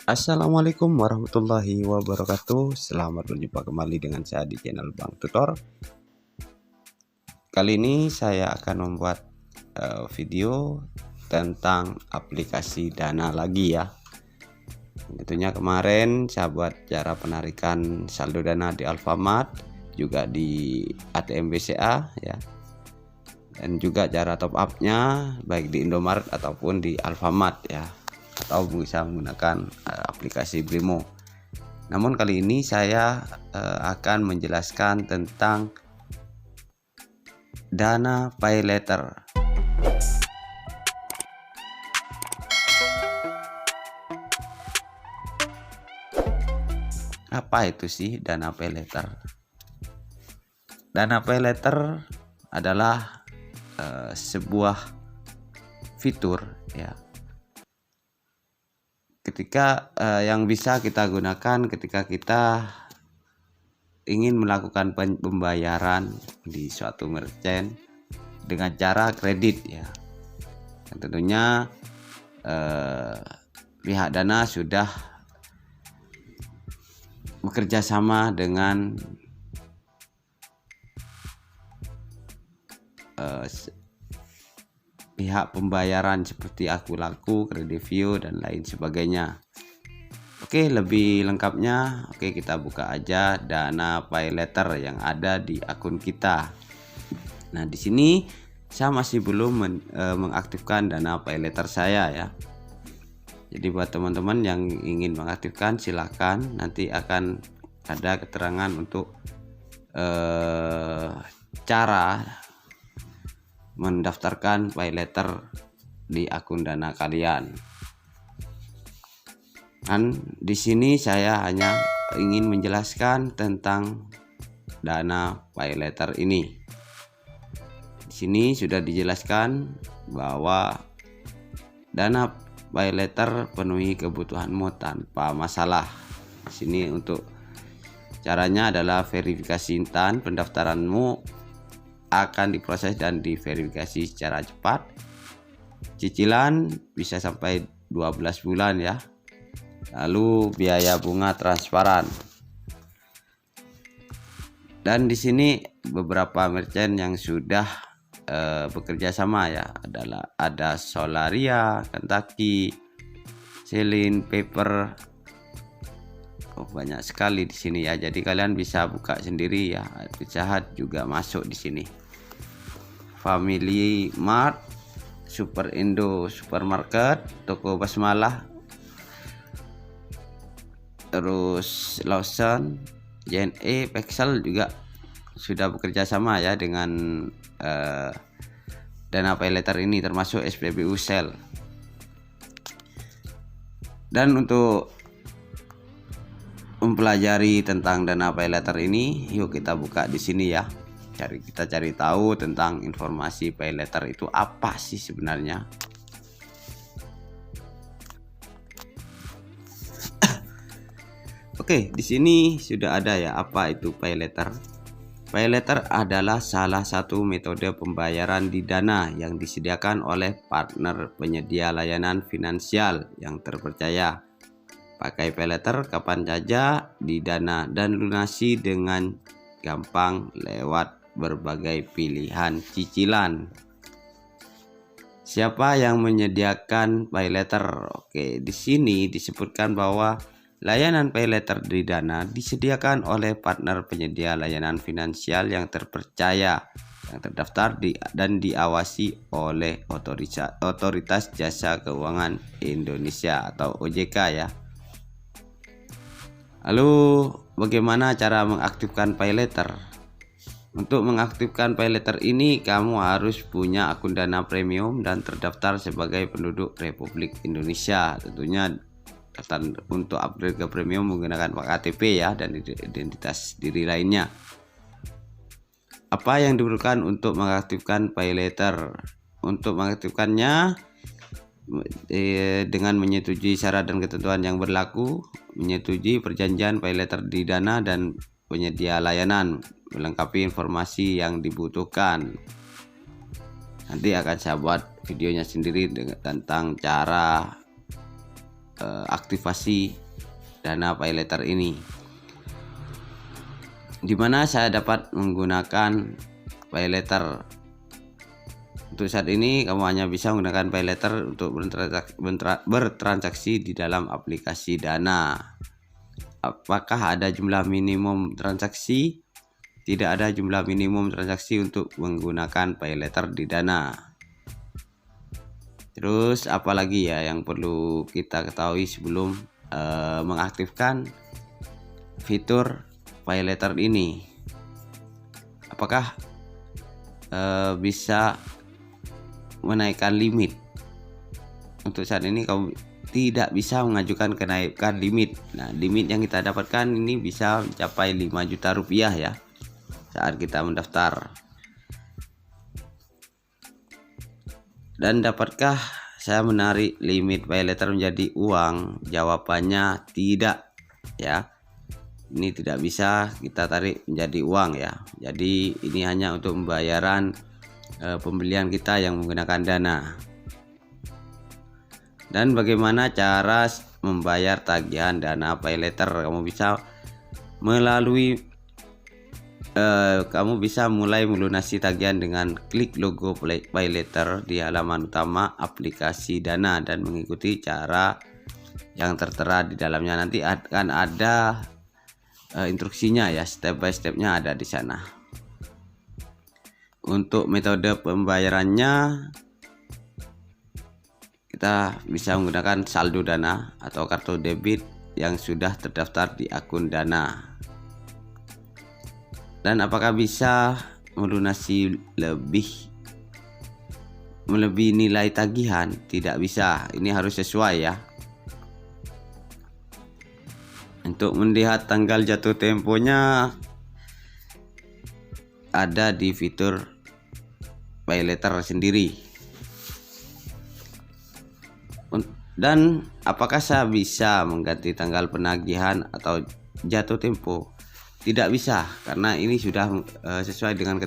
Assalamualaikum warahmatullahi wabarakatuh. Selamat berjumpa kembali dengan saya di channel Bang Tutor. Kali ini saya akan membuat video tentang aplikasi Dana lagi ya. Tentunya kemarin saya buat cara penarikan saldo Dana di Alfamart, juga di ATM BCA ya. Dan juga cara top up-nya baik di Indomaret ataupun di Alfamart ya, atau bisa menggunakan aplikasi Brimo. Namun kali ini saya akan menjelaskan tentang Dana Pay Later. Apa itu sih Dana Pay Later? Dana Pay Later adalah sebuah fitur ya, ketika yang bisa kita gunakan ketika kita ingin melakukan pembayaran di suatu merchant dengan cara kredit ya. Dan tentunya pihak Dana sudah bekerja sama dengan pihak pembayaran seperti Akulaku, Kredivo dan lain sebagainya. Oke, lebih lengkapnya kita buka aja Dana Pay Later yang ada di akun kita. Nah, di sini saya masih belum mengaktifkan Dana Pay Later saya ya. Jadi buat teman-teman yang ingin mengaktifkan silakan, nanti akan ada keterangan untuk cara mendaftarkan Pay Later di akun Dana kalian. Dan di sini saya hanya ingin menjelaskan tentang Dana Pay Later ini. Di sini sudah dijelaskan bahwa Dana Pay Later penuhi kebutuhanmu tanpa masalah. Di sini untuk caranya adalah verifikasi instan, pendaftaranmu akan diproses dan diverifikasi secara cepat. Cicilan bisa sampai 12 bulan ya. Lalu biaya bunga transparan. Dan di sini beberapa merchant yang sudah bekerja sama ya, ada Solaria, Kentucky, Celine, Paper. Banyak sekali di sini ya. Jadi kalian bisa buka sendiri ya. Pizza Hut juga masuk di sini. Family Mart, Super Indo Supermarket, Toko Basmalah, terus Lawson, JNE, Pexel juga sudah bekerja sama ya dengan Dana Pay Later ini, termasuk SPBU Sel. Dan untuk mempelajari tentang Dana Pay Later ini, yuk kita buka di sini ya. Kita cari tahu tentang informasi Pay Later itu apa sih sebenarnya. Oke, di sini sudah ada ya apa itu Pay Later. Pay Later adalah salah satu metode pembayaran di Dana yang disediakan oleh partner penyedia layanan finansial yang terpercaya. Pakai Pay Later kapan saja di Dana dan lunasi dengan gampang lewat berbagai pilihan cicilan. Siapa yang menyediakan Pay Later? Oke, di sini disebutkan bahwa layanan Pay Later di Dana disediakan oleh partner penyedia layanan finansial yang terpercaya, yang terdaftar dan diawasi oleh Otoritas Jasa Keuangan Indonesia atau OJK ya. Lalu bagaimana cara mengaktifkan Pay Later? Untuk mengaktifkan Pay Later ini kamu harus punya akun Dana Premium dan terdaftar sebagai penduduk Republik Indonesia. Tentunya daftar untuk upgrade ke Premium menggunakan KTP ya, dan identitas diri lainnya. Apa yang diperlukan untuk mengaktifkan Pay Later? Untuk mengaktifkannya dengan menyetujui syarat dan ketentuan yang berlaku, menyetujui perjanjian Pay Later di Dana dan penyedia layanan, melengkapi informasi yang dibutuhkan. Nanti akan saya buat videonya sendiri tentang cara aktivasi Dana PayLater ini, dimana saya dapat menggunakan PayLater. Untuk saat ini kamu hanya bisa menggunakan PayLater untuk bertransaksi di dalam aplikasi Dana. Apakah ada jumlah minimum transaksi? Tidak ada jumlah minimum transaksi untuk menggunakan PayLater di Dana. Terus apalagi ya yang perlu kita ketahui sebelum mengaktifkan fitur PayLater ini? Apakah bisa menaikkan limit? Untuk saat ini kamu tidak bisa mengajukan kenaikan limit. Nah, limit yang kita dapatkan ini bisa mencapai 5 juta rupiah ya saat kita mendaftar. Dan dapatkah saya menarik limit PayLater menjadi uang? Jawabannya tidak ya. Ini tidak bisa kita tarik menjadi uang ya. Jadi ini hanya untuk pembayaran pembelian kita yang menggunakan Dana. Dan bagaimana cara membayar tagihan Dana PayLater? Kamu bisa mulai melunasi tagihan dengan klik logo PayLater di halaman utama aplikasi Dana dan mengikuti cara yang tertera di dalamnya. Nanti akan ada instruksinya ya, step by stepnya ada di sana. Untuk metode pembayarannya, kita bisa menggunakan saldo Dana atau kartu debit yang sudah terdaftar di akun Dana. Dan apakah bisa melunasi melebihi nilai tagihan? Tidak bisa, ini harus sesuai ya. Untuk melihat tanggal jatuh temponya ada di fitur PayLater sendiri. Dan apakah saya bisa mengganti tanggal penagihan atau jatuh tempo? Tidak bisa, karena ini sudah sesuai dengan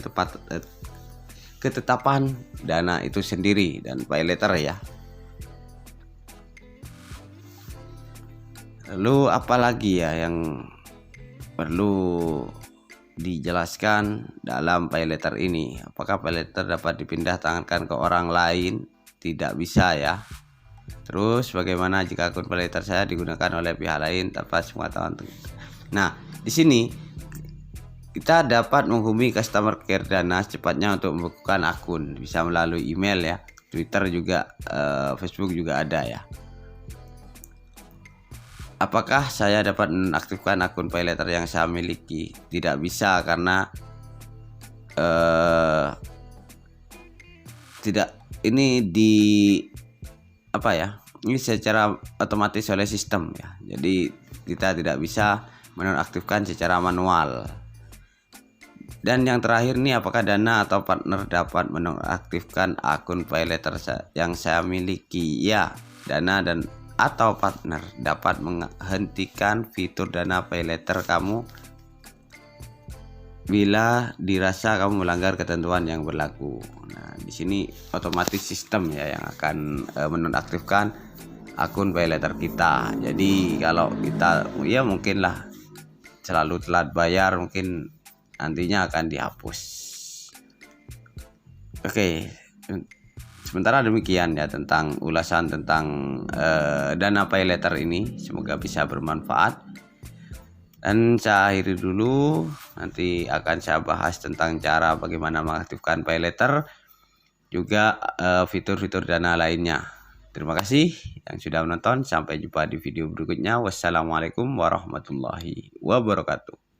ketetapan Dana itu sendiri dan PayLater ya. Lalu apalagi ya yang perlu dijelaskan dalam PayLater ini? Apakah PayLater dapat dipindah tangankan ke orang lain? Tidak bisa ya. Terus bagaimana jika akun PayLater saya digunakan oleh pihak lain tanpa sepengetahuan? Nah, di sini kita dapat menghubungi customer care Dana secepatnya untuk membukukan akun. Bisa melalui email ya, Twitter juga, Facebook juga ada ya. Apakah saya dapat mengaktifkan akun PayLater yang saya miliki? Tidak bisa, karena ini secara otomatis oleh sistem ya. Jadi kita tidak bisa menonaktifkan secara manual. Dan yang terakhir nih, apakah Dana atau partner dapat menonaktifkan akun PayLater yang saya miliki? Ya, Dana dan atau partner dapat menghentikan fitur Dana PayLater kamu bila dirasa kamu melanggar ketentuan yang berlaku. Nah, di sini otomatis sistem ya yang akan menonaktifkan akun PayLater kita. Jadi kalau kita ya mungkinlah selalu telat bayar, mungkin nantinya akan dihapus. Oke, sementara demikian ya tentang ulasan tentang Dana PayLater ini. Semoga bisa bermanfaat. Dan saya akhiri dulu, nanti akan saya bahas tentang cara bagaimana mengaktifkan PayLater, juga fitur-fitur Dana lainnya. Terima kasih yang sudah menonton, sampai jumpa di video berikutnya. Wassalamualaikum warahmatullahi wabarakatuh.